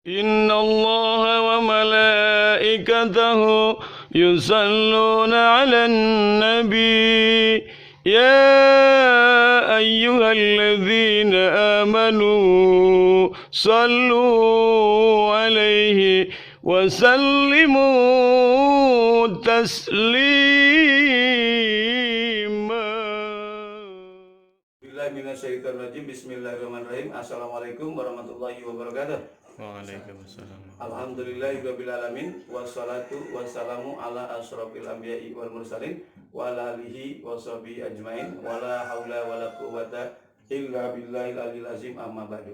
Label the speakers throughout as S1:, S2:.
S1: إن الله وملائكته يصلون على النبي يا أيها الذين آمنوا صلوا عليه وسلموا تسليما.
S2: Bismillahirrahmanirrahim. Assalamualaikum warahmatullahi wabarakatuh.
S1: Waalaikumsalam.
S2: Alhamdulillahirabbil alamin wassalatu wassalamu ala asyrofil anbiya'i wal mursalin wa ala alihi washabihi ajmain wala haula wala quwwata illa billahil aliyil azim amma ba'du.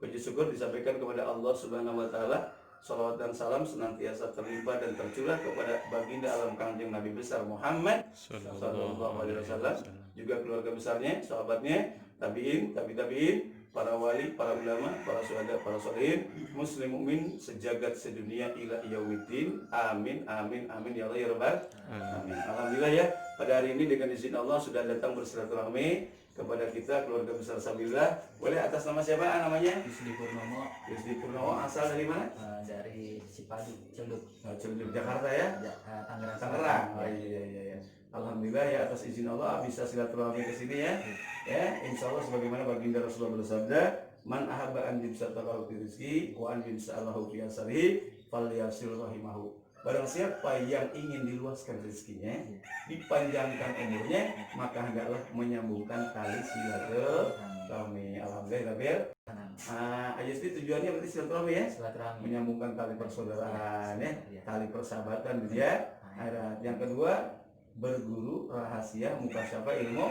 S2: Puji syukur disampaikan kepada Allah Subhanahu wa taala. Salawat dan salam senantiasa terlimpah dan tercurah kepada baginda alam kanjeng Nabi besar Muhammad sallallahu alaihi wasallam, juga keluarga besarnya, sahabatnya, tabi'in, tabi'in, para wali, para ulama, para syuhada, para sholihin, muslim mukmin sejagat sedunia ila yaumiddin. Amin amin amin ya Allah ya rabbal alamin. Alhamdulillah ya, pada hari ini dengan izin Allah sudah datang bersilaturahmi kepada kita keluarga besar Sambillah. Boleh atas nama siapa namanya?
S3: Yusdi Purnomo.
S2: Yusdi Purnomo, asal dari mana?
S3: Dari Cipadu, Celduk.
S2: Celduk, Jakarta ya?
S3: Tangerang.
S2: Tangerang. Oh iya. Alhamdulillah ya, atas izin Allah bisa silaturahmi ke sini ya. Ya, insya Allah sebagaimana baginda Rasulullah bersabda, man ahabba an yubsatalahu fi rizqi wa an yunsalahu fi asarihi falyasil rahimahu. Barang siapa yang ingin diluaskan rezekinya, dipanjangkan umurnya, maka hendaklah menyambungkan tali silaturahmi. Alhamdulillah. Ayasti tujuannya berarti silaturahmi ya?
S3: Silaturahmi.
S2: Menyambungkan tali persaudaraan ya, tali persahabatan gitu ya. Yang kedua, berguru rahasia mukasyafa ilmu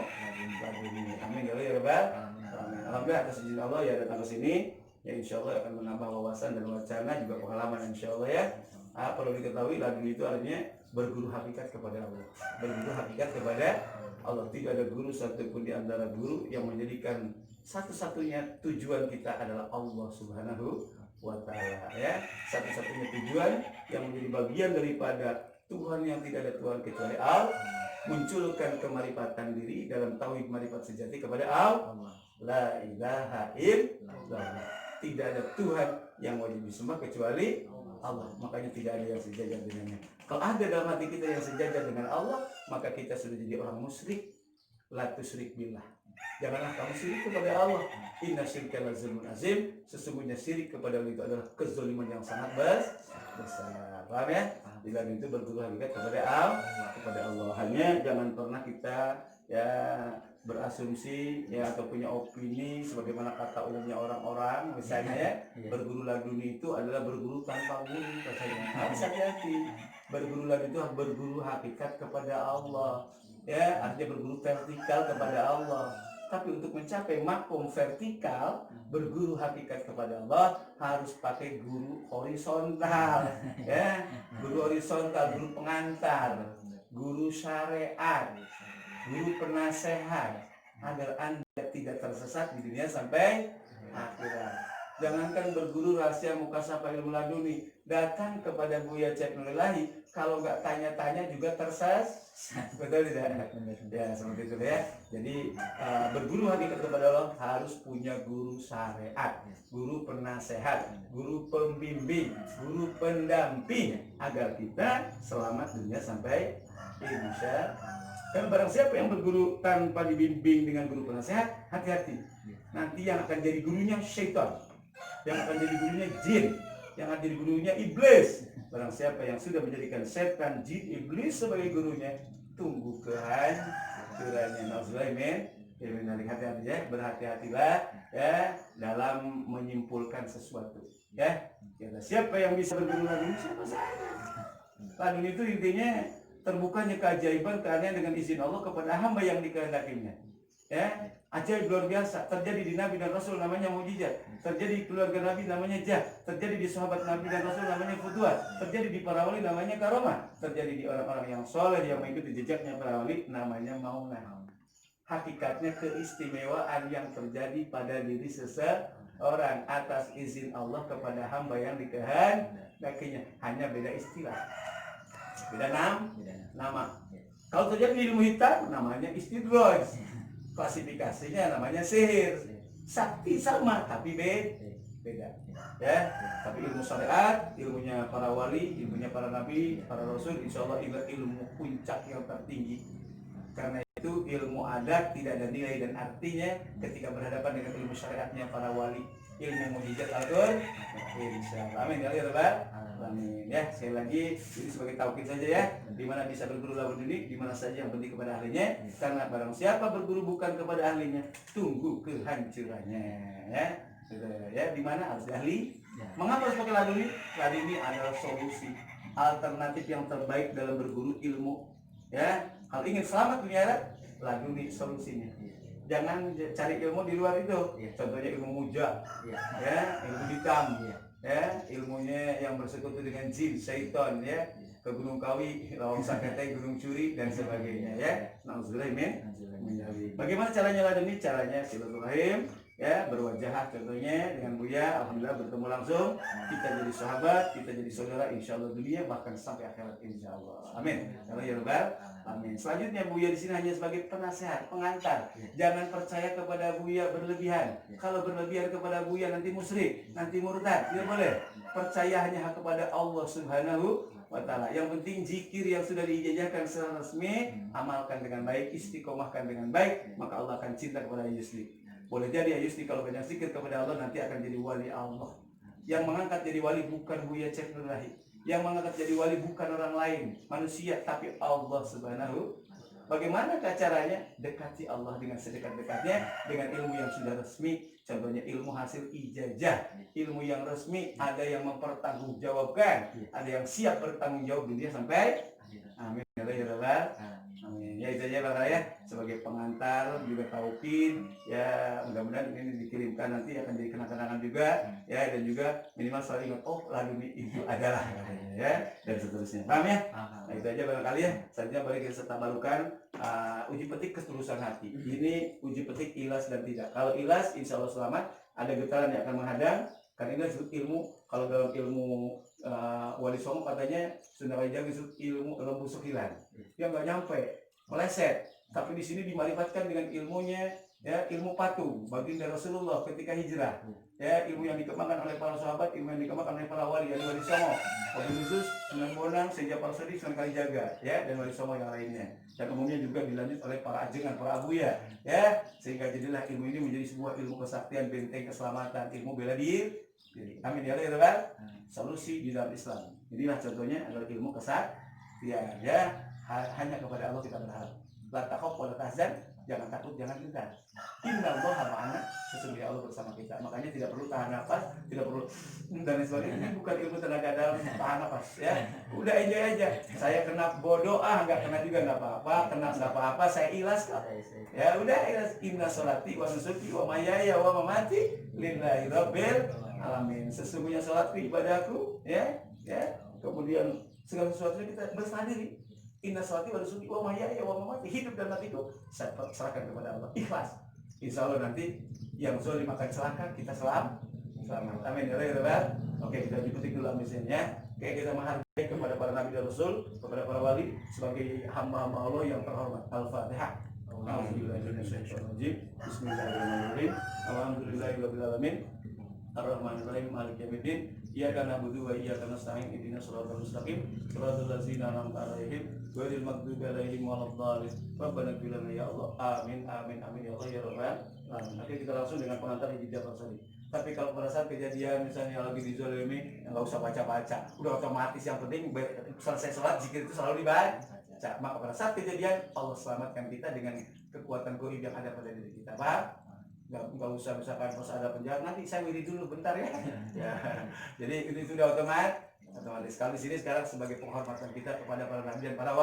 S2: laduni. Amin ya rabbal alamin. Alhamdulillah atas izin Allah ya datang ke sini ya, insya Allah akan menambah wawasan dan wacana juga pengalaman insya Allah ya. Perlu diketahui laduni itu artinya berguru hakikat kepada Allah. Berguru hakikat kepada Allah. Tidak ada guru satupun di antara guru yang menjadikan satu-satunya tujuan kita adalah Allah Subhanahu wa ta'ala ya. Satu-satunya tujuan yang menjadi bagian daripada Tuhan yang tidak ada Tuhan kecuali Allah, munculkan kemarifatan diri dalam tauhid marifat sejati kepada Allah. La ilaha illallah. Tidak ada Tuhan yang wajib disembah kecuali Allah. Makanya tidak ada yang sejajar dengannya. Kalau ada dalam hati kita yang sejajar dengan Allah, maka kita sudah jadi orang musyrik. La tusyrik billah. Janganlah kamu syirik kepada Allah. Inna syirka la zulmun azim. Sesungguhnya syirik kepada Allah itu adalah kezaliman yang sangat besar. Paham ya? Bila itu berguru hakikat kepada Allah. Hanya jangan pernah kita ya berasumsi ya atau punya opini sebagaimana kata umumnya orang-orang misalnya ya, berguru laduni itu adalah berguru tanpa guru katanya. Harus hati-hati. Berguru laduni itu berguru hakikat kepada Allah. Ya, artinya berguru vertikal kepada Allah. Tapi untuk mencapai makom vertikal, berguru hakikat kepada Allah harus pakai guru horizontal, ya, guru horizontal, guru pengantar, guru syariat, guru penasehat, agar Anda tidak tersesat di dunia sampai akhirat. Jangankan berguru rahasia mukasyafa ilmu laduni, datang kepada Buya Cep Nurilahi, kalau nggak tanya-tanya juga tersesat. Betul tidak? Ya seperti itu ya. Jadi berguru hakikat kepada Allah harus punya guru syariat, guru penasehat, guru pembimbing, guru pendamping agar kita selamat dunia sampai insya. Karena barang siapa yang berguru tanpa dibimbing dengan guru penasehat, hati-hati. Nanti yang akan jadi gurunya syaitan, yang akan jadi gurunya jin, yang akan jadi gurunya iblis. Barang siapa yang sudah menjadikan setan, jin, iblis sebagai gurunya, tunggu kehancurannya. Nauzubillah. Hati-hati ya, berhati-hatilah ya dalam menyimpulkan sesuatu. Ya, siapa yang bisa berguru laduni? Siapa saja. Laduni itu intinya terbukanya keajaiban keanehan dengan izin Allah kepada hamba yang dikehendakinya. Ya, ajaib luar biasa terjadi di Nabi dan Rasul namanya mujizat, terjadi di keluarga Nabi namanya jah, terjadi di sahabat Nabi dan Rasul namanya futuhat, terjadi di para wali namanya karomah, terjadi di orang-orang yang soleh yang mengikuti jejaknya para wali namanya maunah. Hakikatnya keistimewaan yang terjadi pada diri seseorang atas izin Allah kepada hamba yang dikehendakinya, hanya beda istilah, beda nama. Kalau terjadi ilmu hitam namanya istidraj, klasifikasinya namanya sihir. Sakti sama tapi beda ya. Tapi ilmu syariat, ilmunya para wali, ilmunya para nabi, para rasul, insya Allah ilmu puncak yang tertinggi. Karena itu ilmu adat tidak ada nilai dan artinya ketika berhadapan dengan ilmu syariatnya para wali, ilmu mujizat Al-Qur'an. Insyaallah. Amin ya rabbal alamin. Ya, sekali lagi ini sebagai taukid saja ya. Di mana bisa berguru lawan ini, di mana saja yang penting kepada ahlinya. Karena barang siapa berguru bukan kepada ahlinya, tunggu kehancurannya ya. Gitu, ya, di mana harus ahli. Mengapa harus pakai laduni? Laduni adalah solusi alternatif yang terbaik dalam berguru ilmu. Ya, kalau ingin selamat dunia akhirat, laduni solusinya. Jangan cari ilmu di luar itu. Contohnya ilmu muja, ya, ilmu hitam, ya, ilmunya yang bersekutu dengan jin, syaitan, ya, ke Gunung Kawi, Lawang Sakete, Gunung Curi dan sebagainya, ya. Nauzubillah min. Bagaimana caranya laduni? Caranya silaturahim, ya, berwajah contohnya dengan Buya, alhamdulillah bertemu langsung, kita jadi sahabat, kita jadi saudara, insya Allah dunia bahkan sampai akhirat insya Allah. Amin. Kalau ya Rabbal amin. Selanjutnya Buya di sini hanya sebagai penasehat, pengantar. Jangan percaya kepada Buya berlebihan. Kalau berlebihan kepada Buya nanti musyrik, nanti murtad. Tidak boleh. Percaya hanya kepada Allah Subhanahu wa ta'ala. Yang penting zikir yang sudah diijazahkan secara resmi, amalkan dengan baik, istiqomahkan dengan baik, maka Allah akan cinta kepada Yusli. Boleh jadi ya Yusli kalau banyak zikir kepada Allah nanti akan jadi wali Allah. Yang mengangkat jadi wali bukan Buya Cek Nurrahi. Yang mengangkat jadi wali bukan orang lain, manusia, tapi Allah Subhanahu. Bagaimana caranya? Dekati Allah dengan sedekat-dekatnya dengan ilmu yang sudah resmi. Contohnya ilmu hasil ijazah, ilmu yang resmi, ada yang mempertanggungjawabkan, ada yang siap bertanggung jawab dunia sampai amin ya rabbal amin. Ya itu aja Bapak ya, sebagai pengantar juga taukid ya, mudah-mudahan ini dikirimkan nanti akan jadi kenang-kenangan juga ya, dan juga minimal selalu ingat oh laduni itu adalah ya, dan seterusnya. Paham ya? Nah itu aja barangkali ya. Selanjutnya balik kita tabarukan uji petik ketulusan hati. Ini uji petik ikhlas dan tidak. Kalau ikhlas insya Allah selamat, ada getaran yang akan menghadang. Karena ini disebut ilmu, kalau dalam ilmu Wali Songo katanya Sunda Kajang disebut ilmu lembu sekilan. Dia nggak nyampe, meleset. Tapi di sini dimarifatkan dengan ilmunya ya, ilmu patung baginda Rasulullah ketika hijrah. Ya, ilmu yang dikembangkan oleh para sahabat, ilmu yang dikembangkan oleh para wali, yani Wali Songo, Wali Khusus, Sunan Bonang, Senja Parsadi, Sunan Kalijaga, ya, dan Wali Songo yang lainnya. Dan umumnya juga dilanjut oleh para ajengan, para abuya, ya, sehingga jadilah ilmu ini menjadi sebuah ilmu kesaktian, benteng keselamatan, ilmu bela diri. Amin ya Allah, kan? Solusi di dalam Islam. Inilah contohnya adalah ilmu kesaktian, ya, hanya kepada Allah kita berharap. La takhaf wa la tahzan, jangan takut, jangan gentar. Innallaha ma'ana, sesungguhnya Allah bersama kita. Makanya tidak perlu tahan nafas, tidak perlu dan sebagainya. Ini bukan ilmu tenaga dalam tahan nafas, ya. Udah enjoy aja. Saya kena bodoh, nggak kena juga nggak apa-apa, kena nggak apa-apa, saya ikhlas kok. Ya udah ikhlas. Inna sholati wa nusuki wa mahyaya wa mamati lillahi rabbil alamin. Sesungguhnya salatku, ibadahku, ya. Kemudian segala sesuatu kita berserah diri. Inna sholati wa nusuki wa mahyaya wa mamati, hidup dan matiku saya serahkan kepada Allah, ikhlas. Insya Allah nanti yang zalim akan celaka, kita selamat. Amin ya rabbal. Oke, kita ikuti dulu misalnya. Oke, kita menghargai kepada para nabi dan rasul, kepada para wali sebagai hamba-hamba Allah yang terhormat. Al-Fatihah. Bismillahirrahmanirrahim. Alhamdulillahirabbil alamin. Ar-Rahmanir-Rahim, Maliki yaumiddin. Iyyaka na'budu wa iyyaka nasta'in. Ihdinas siratal mustaqim. Shiratal ladzina an'amta 'alaihim ghairil maghdubi 'alaihim waladdallin. Rabbana ighfir lana ya Allah. Amin amin amin ya Allah ya Rabbal alamin. Nanti kita langsung dengan pengantar hijab tadi. Tapi kalau pada saat kejadian misalnya lagi dizalimi, nggak usah baca-baca. Udah otomatis, yang penting selesai sholat zikir itu selalu dibaca. Maka pada saat kejadian Allah selamatkan kita dengan kekuatan gaib yang ada pada diri kita. Pak, nggak usah misalkan pas ada penjahat nanti saya wiri dulu bentar ya. Ya. Jadi itu sudah otomatis. Kalau di sini sekarang sebagai penghormatan kita kepada para nabi dan para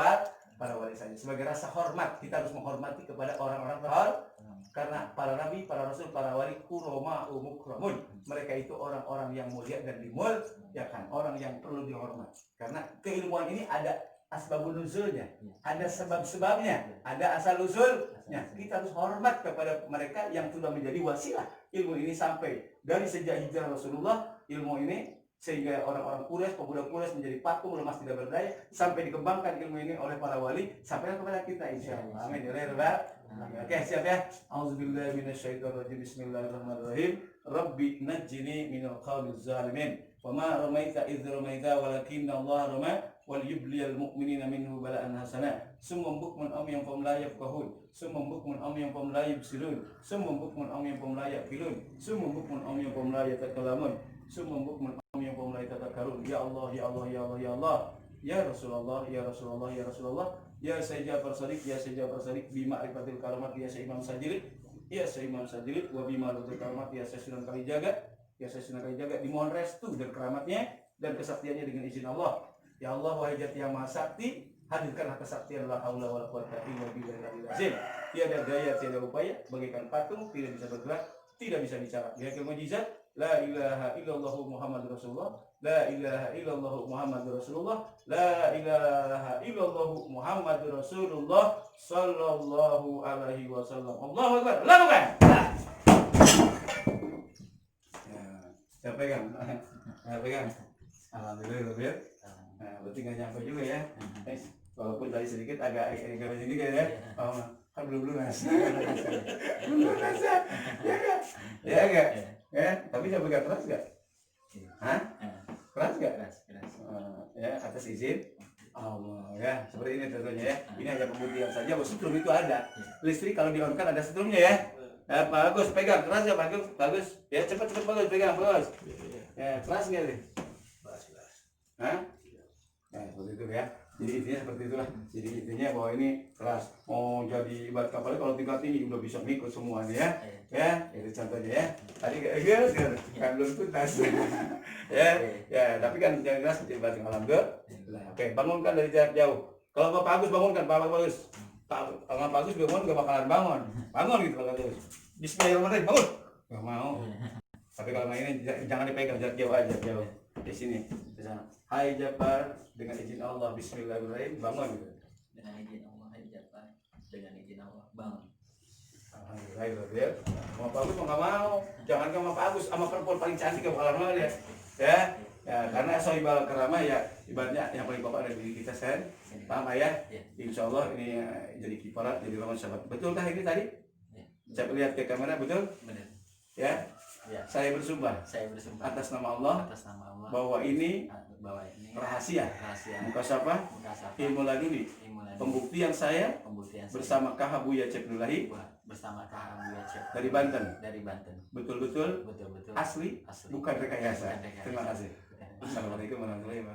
S2: wali saja. Sebagai rasa hormat kita harus menghormati kepada orang-orang terhormat. Karena para nabi, para rasul, para wali kuroma umukramun. Mereka itu orang-orang yang mulia dan dimuliakan, orang yang perlu dihormat. Karena keilmuan ini ada asbabun nuzulnya, ada sebab-sebabnya, ada asal usulnya. Kita harus hormat kepada mereka yang sudah menjadi wasilah ilmu ini sampai dari sejak hijrah Rasulullah. Ilmu ini sehingga orang-orang Quraisy, pemuda Quraisy menjadi patung lemas tidak berdaya, sampai dikembangkan ilmu ini oleh para wali sampai kepada kita insyaallah. Amin ya rabbal alamin. Oke, siap ya. Auzubillahi minasyaitonirrajim. Bismillahirrahmanirrahim. Rabbi najjini minal qaumiz zalimin. Wa ma ramaita idz ramaita walakinna Allah rama wal yubliyal mu'minina minhu bala'an hasana. Summum bukmun amyam fahum la yafqahun. Summum bukmun amyam fahum la yubsirun. Summum bukmun amyam fahum la yaqilun. Summum bukmun amyam fahum la yatakallamun. Summum bukmun amyam fahum la yatadhakkarun. Ya Allah, ya Allah, ya Allah, ya Allah. Ya Rasulullah, ya Rasulullah, ya Rasulullah. Ya Sayyid Ja'far Shadiq, ya Sayyid Ja'far Shadiq bi ma'rifatil karamat, ya Sayyid Imam Sajili. Ya Sayyid Imam Sajili wa bi ma'rifatil karamat, ya Sayyid Sunan Kalijaga. Ya Sayyid Sunan Kalijaga, dimohon restu dan keramatnya dan kesaktiannya dengan izin Allah. Ya Allah, wahai Zat yang Maha Sakti, hadirkanlah kesaktian la haula wala quwwata illa billahil azim. Tiada daya, tiada upaya bagaikan patung, tidak bisa bergerak, tidak bisa bicara. Dia mukjizat, la ilaha illallah Muhammadur Rasulullah, la ilaha illallah Muhammadur Rasulullah, la ilaha illallah Muhammadur Rasulullah sallallahu alaihi wasallam. Allahu akbar. Allahu akbar. Ya, pegang. Ya, pegang. Alhamdulillah ya. Nah, berarti nggak nyampe juga ya. Walaupun tadi sedikit agak sedikit ya. Oh, kan belum lunas. Belum lunas ya. Ya enggak? Ya enggak? Ya, tapi saya pegang keras enggak? Hah? Keras enggak?
S3: Keras.
S2: Ya, atas izin Allah ya. Seperti ini tentunya ya. Ini hanya pembuktian saja bahwa setrum itu ada. Listrik kalau di-on-kan ada setrumnya ya. Bagus, pegang keras ya, bagus. Ya, cepat bagus, pegang bagus. Ya, keras enggak nih? Hah? Nah, seperti itu ya. Jadi intinya seperti itulah. Jadi intinya bahwa ini keras. Mau jadi ibarat kapalnya kalau tingkat tinggi udah bisa ngikut semuanya ya. Ya, itu contohnya ya. Tadi kan belum tuntas. ya, tapi kan jangan keras jadi batin alhamdulillah. Oke, bangunkan dari jarak jauh. Kalau Bapak Agus bangunkan, Bapak Bagus. Kalau Pak Agus bangun gak bakalan bangun. Bangun gitu Pak Agus. Bismillahirrahmanirrahim, bangun. Gak mau. Tapi kalau main ini jangan dipegang, jarak jauh aja, jauh. Di sini, di sana. Hai Jafar, dengan izin Allah, Bismillahirrahmanirrahim, bangun gitu.
S3: Dengan izin Allah, hai Jafar. Dengan izin Allah, bangun.
S2: Alhamdulillah, ya. Mau Pak Agus mau nggak mau. Jangan sama Pak Agus, sama perempuan paling cantik gak bakalan mau ya. Ya, karena sohibal keramah ya, ibaratnya yang paling bapak dari diri kita sen. Paham ya? Insya Allah ini jadi kifarat, jadi lawan sahabat. Betulkah ini tadi? Saya lihat ke kamera, betul?
S3: Benar.
S2: Ya. Saya bersumpah atas nama Allah bahwa ini rahasia mukasyafah ilmu laduni pembuktian saya bersama Kak Buya Cepnulahi dari Banten betul-betul asli bukan rekayasa. Terima kasih. Assalamualaikum warahmatullahi wabarakatuh.